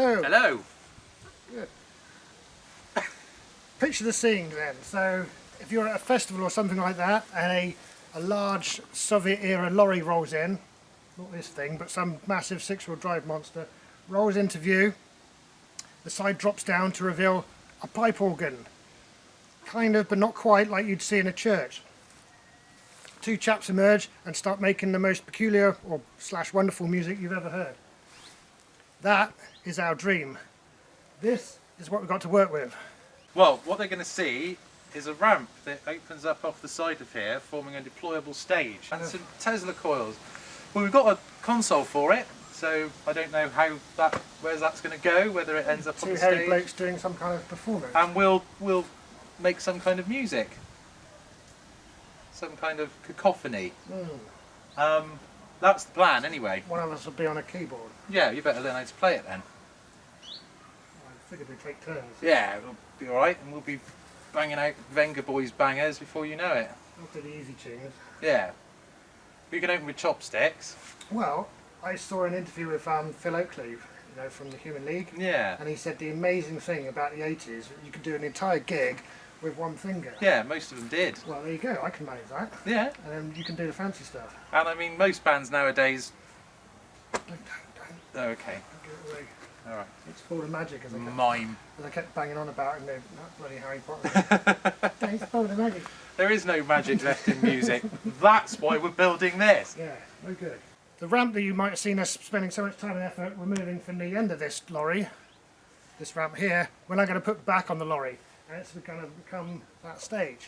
Hello. Hello. Good. Picture the scene then. So if you're at a festival or something like that and a large Soviet era lorry rolls in, not this thing but some massive 6-wheel drive monster, rolls into view, the side drops down to reveal a pipe organ. Kind of, but not quite, like you'd see in a church. Two chaps emerge and start making the most peculiar or / wonderful music you've ever heard. That is our dream. This is what we've got to work with. Well, what they're going to see is a ramp that opens up off the side of here, forming a deployable stage, and some Tesla coils. Well, we've got a console for it, so I don't know where that's going to go, whether it ends up on the stage. Two hairy blokes doing some kind of performance. And we'll make some kind of music, some kind of cacophony. That's the plan, anyway. One of us will be on a keyboard. Yeah, you better learn how to play it then. I figured we'd take turns. Yeah, it'll be alright, and we'll be banging out Venga Boys bangers before you know it. After the easy tunes. Yeah. We can open with chopsticks. Well, I saw an interview with Phil Oakley, from the Human League. Yeah. And he said the amazing thing about the 80s, you could do an entire gig with one finger. Yeah, most of them did. Well, there you go, I can manage that. Yeah. And then you can do the fancy stuff. And I mean, most bands nowadays... Don't. Oh, okay. Don't give it away. Alright. It's full of magic, as I kept banging on about in the bloody Harry Potter. Don't spoil the magic. There is no magic left in music. That's why we're building this. Yeah, no good. The ramp that you might have seen us spending so much time and effort removing from the end of this lorry, this ramp here, we're now going to put back on the lorry. And it's going to become that stage.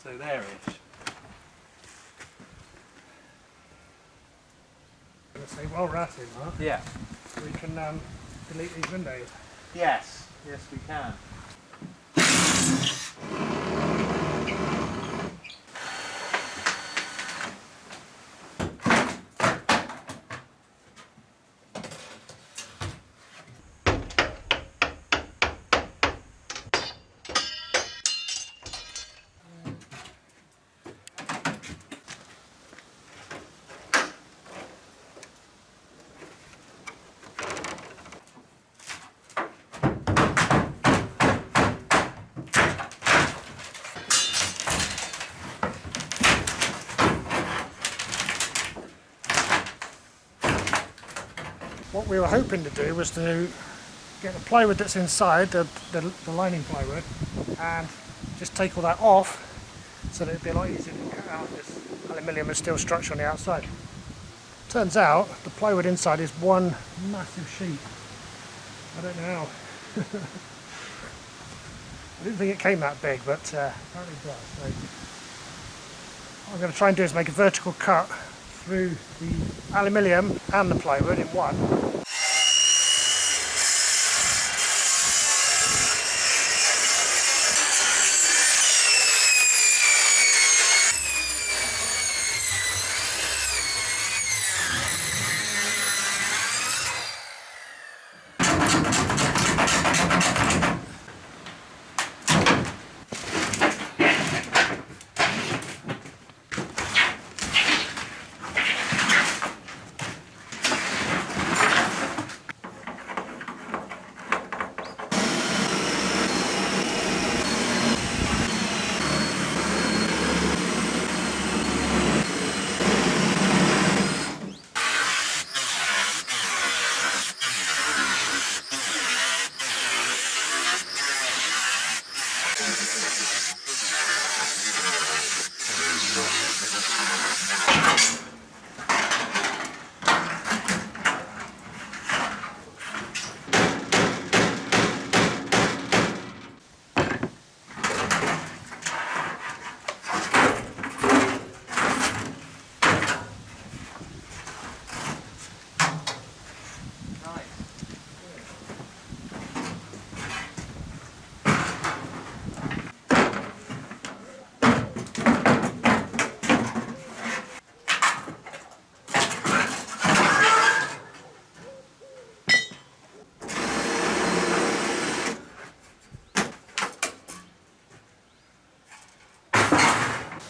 So there-ish. I'm going to say, well ratted, Mark. Yeah. We can delete these windows. Yes. Yes, we can. What we were hoping to do was to get the plywood that's inside, the lining plywood, and just take all that off so that it'd be a lot easier to cut out this aluminium and steel structure on the outside. Turns out the plywood inside is one massive sheet. I don't know how. I didn't think it came that big, but apparently it does. So what I'm going to try and do is make a vertical cut through the aluminium and the plywood in one.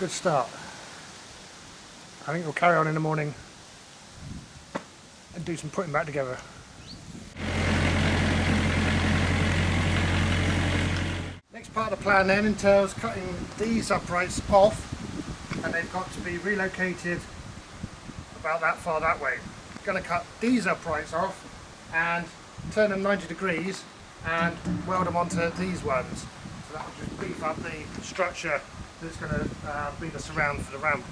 good start. I think we'll carry on in the morning and do some putting back together. Next part of the plan then entails cutting these uprights off, and they've got to be relocated about that far that way. Going to cut these uprights off and turn them 90 degrees and weld them onto these ones. So that will just beef up the structure that's going to be the surround for the ramp.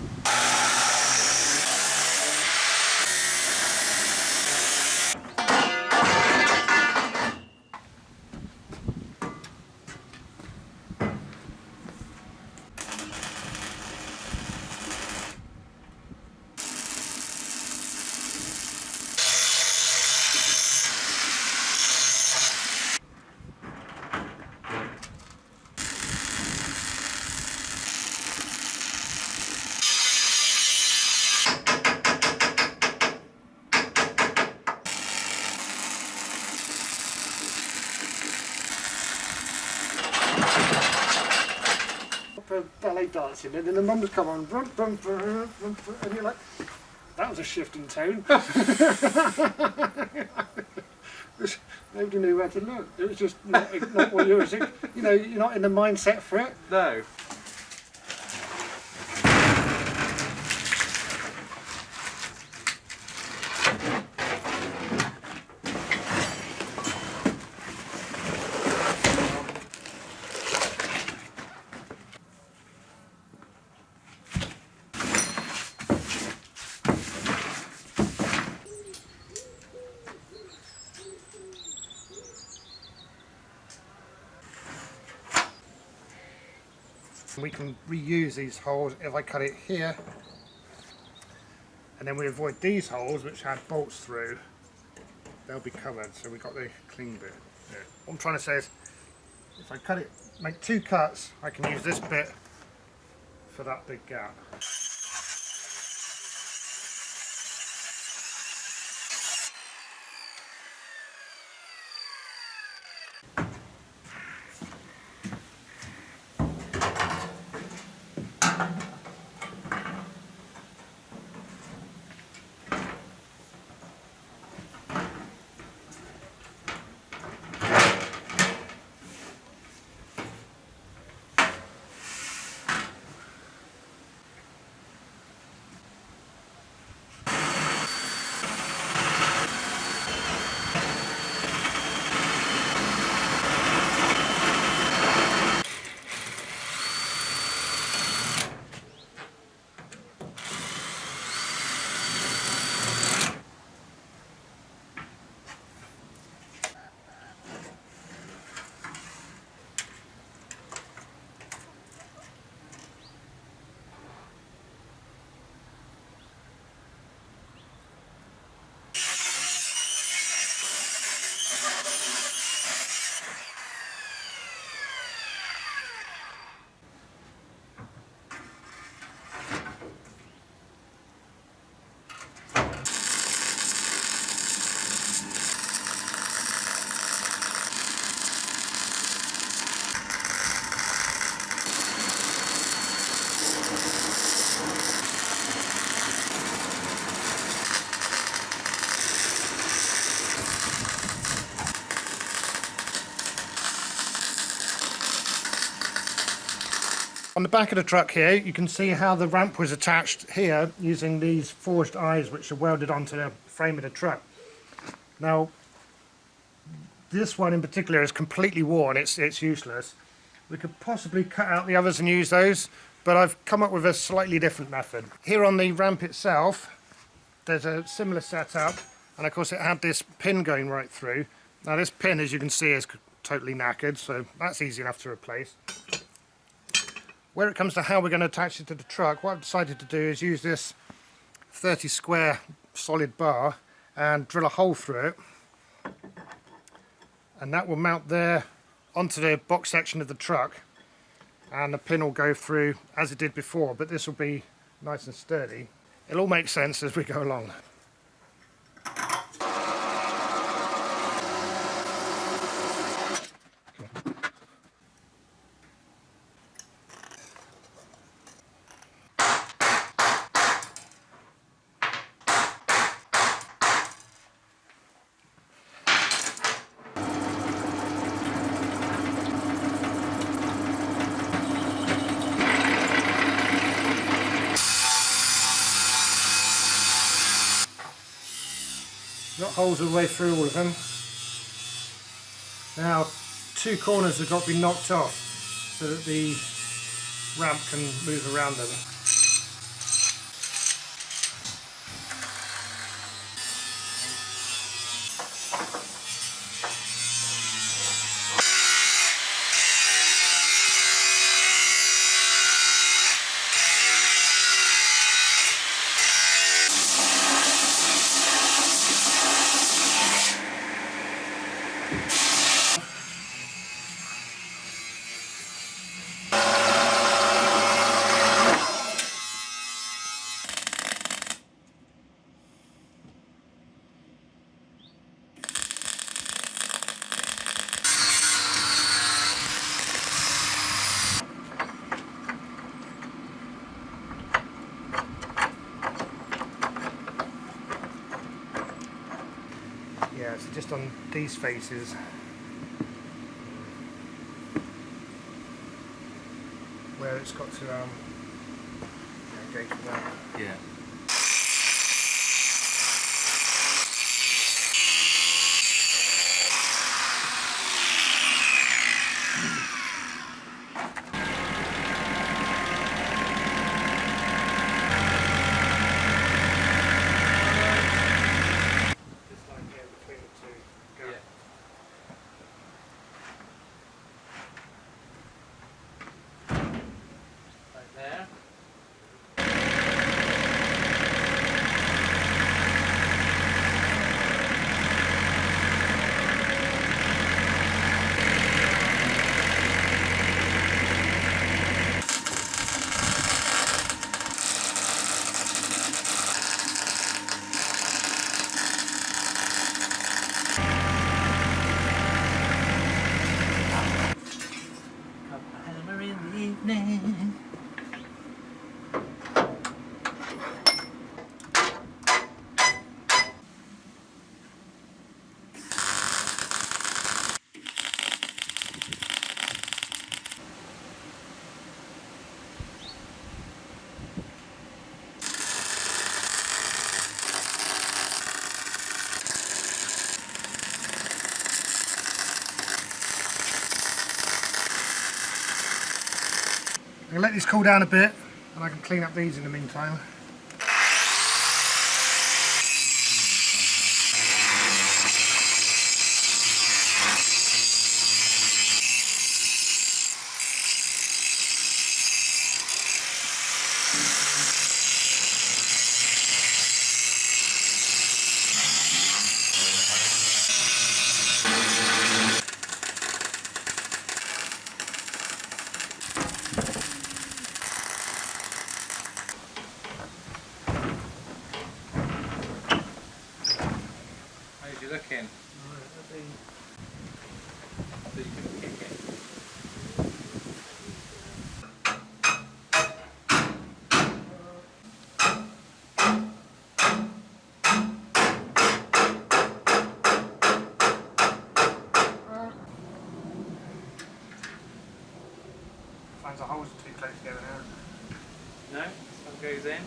Ballet dancing, and then the mums come on, and you're like, that was a shift in tone. Nobody knew where to look. It was just not what you were thinking. You know, you're not in the mindset for it. No. We can reuse these holes if I cut it here, and then we avoid these holes which had bolts through. They'll be covered, so we've got the clean bit there. What I'm trying to say is, if I cut it, make two cuts, I can use this bit for that big gap. On the back of the truck here, you can see how the ramp was attached here using these forged eyes which are welded onto the frame of the truck. Now, this one in particular is completely worn, it's useless. We could possibly cut out the others and use those, but I've come up with a slightly different method. Here on the ramp itself, there's a similar setup, and of course it had this pin going right through. Now this pin, as you can see, is totally knackered, so that's easy enough to replace. Where it comes to how we're going to attach it to the truck, what I've decided to do is use this 30 square solid bar and drill a hole through it, and that will mount there onto the box section of the truck, and the pin will go through as it did before, but this will be nice and sturdy. It'll all make sense as we go along. got holes all the way through all of them. Now, 2 corners have got to be knocked off so that the ramp can move around them. Yeah, so just on these faces, where it's got to engage with that. Yeah. Just like here between the two. Go. Yeah. Right there. Hammer in the evening. I'm going to let these cool down a bit and I can clean up these in the meantime. How's you looking? So you can kick it. Finds the holes are too close together now. No, some goes in.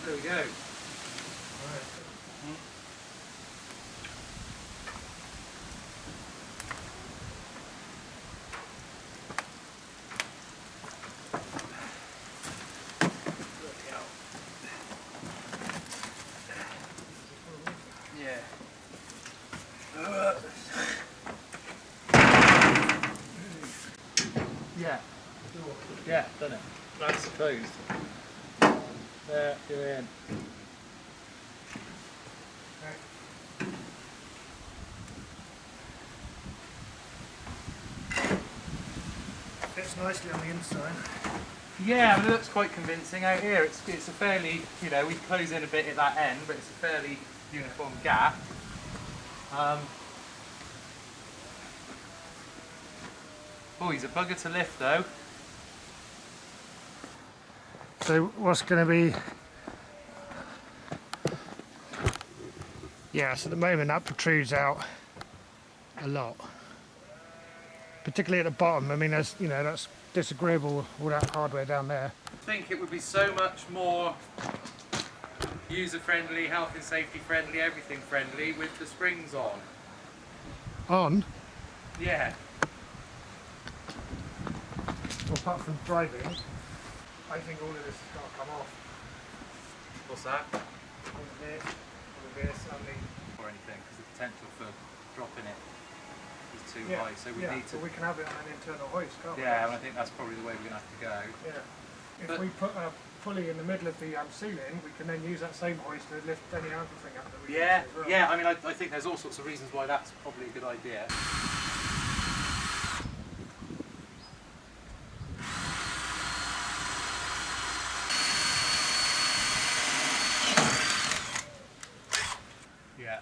There we go. Yeah. Yeah. Yeah, done it. That's closed. There, you're in. Fits nicely on the inside. Yeah, I mean, it looks quite convincing out here. It's a fairly, you know, we close in a bit at that end, but it's a fairly uniform gap. Oh, he's a bugger to lift though. So what's going to be... Yes, at the moment that protrudes out a lot. Particularly at the bottom. I mean, there's, you know, that's disagreeable with all that hardware down there. I think it would be so much more user friendly, health and safety friendly, everything friendly with the springs on. On? Yeah. Well, apart from driving, I think all of this has got to come off. What's that? All of this, Or anything, because the potential for dropping it is too yeah, high. So we yeah, need to. but we can have it on an internal hoist, can't we? Yeah, and I think that's probably the way we're going to have to go. Yeah. If But- we put a pulley in the middle of the ceiling, we can then use that same hoist to lift any other thing up that we Yeah, need to as well. yeah. I mean, I think there's all sorts of reasons why that's probably a good idea. Yeah.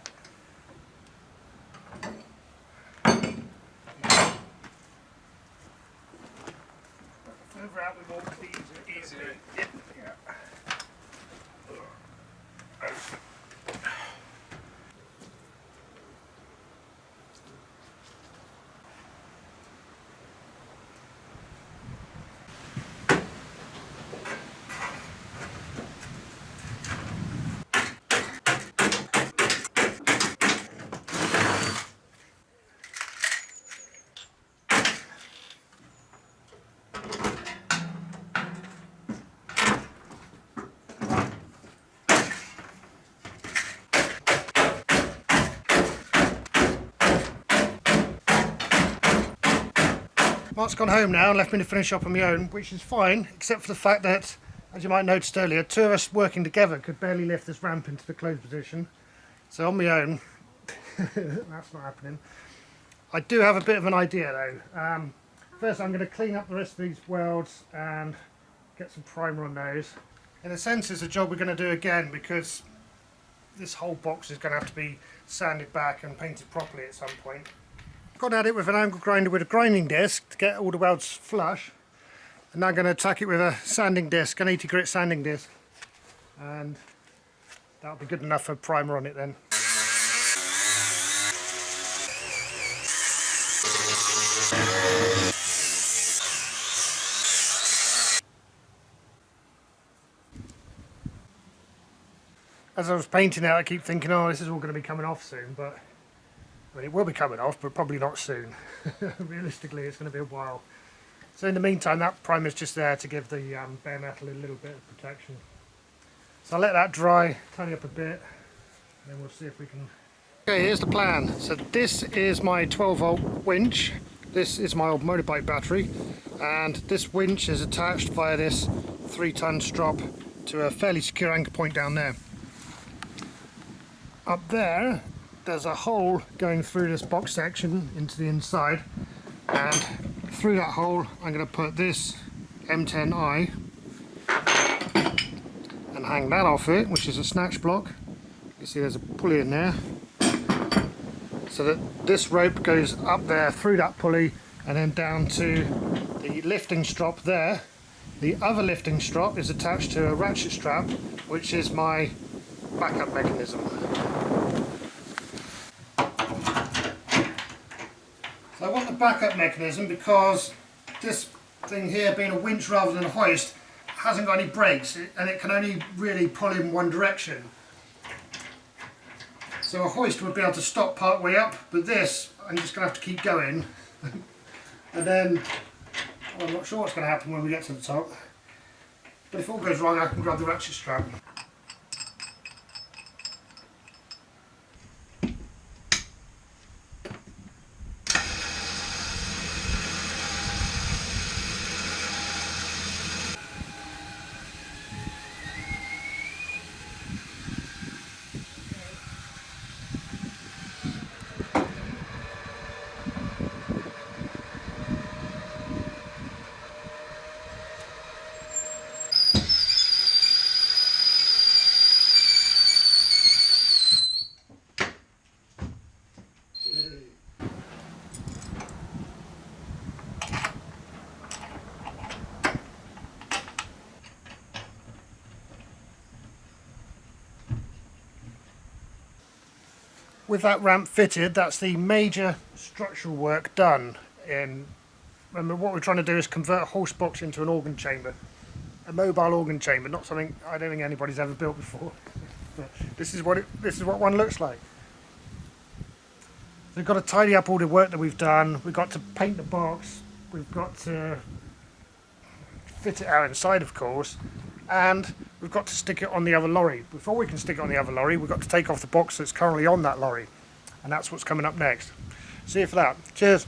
Further out we walk, the easier. Yeah. Yeah. Mark's gone home now and left me to finish up on my own, which is fine, except for the fact that, as you might have noticed earlier, two of us working together could barely lift this ramp into the closed position. So on my own, that's not happening. I do have a bit of an idea though. First I'm going to clean up the rest of these welds and get some primer on those. In a sense it's a job we're going to do again because this whole box is going to have to be sanded back and painted properly at some point. Gone at it with an angle grinder with a grinding disc to get all the welds flush, and now I'm going to attack it with a sanding disc, an 80 grit sanding disc, and that'll be good enough for primer on it then. As I was painting it, I keep thinking, oh, this is all going to be coming off soon, but I mean, it will be coming off, but probably not soon. Realistically, it's going to be a while. So in the meantime, that primer's just there to give the bare metal a little bit of protection. So I'll let that dry, tidy up a bit, and then we'll see if we can... Okay, here's the plan. So this is my 12 volt winch. This is my old motorbike battery. And this winch is attached via this 3-ton strop to a fairly secure anchor point down there. Up there, there's a hole going through this box section into the inside, and through that hole I'm going to put this M10i and hang that off it, which is a snatch block. You see there's a pulley in there, so that this rope goes up there through that pulley and then down to the lifting strop there. The other lifting strop is attached to a ratchet strap, which is my backup mechanism. So I want the backup mechanism because this thing here, being a winch rather than a hoist, hasn't got any brakes and it can only really pull in one direction. So a hoist would be able to stop part way up, but this, I'm just going to have to keep going. And then, well, I'm not sure what's going to happen when we get to the top. But if all goes wrong, I can grab the ratchet strap. With that ramp fitted, that's the major structural work done in And what we're trying to do is convert a horse box into an organ chamber. A mobile organ chamber, not something I don't think anybody's ever built before. But this is what one looks like. So we've got to tidy up all the work that we've done. We've got to paint the box. We've got to fit it out inside, of course, and we've got to stick it on the other lorry. Before we can stick it on the other lorry, we've got to take off the box that's currently on that lorry, and that's what's coming up next. See you for that. Cheers.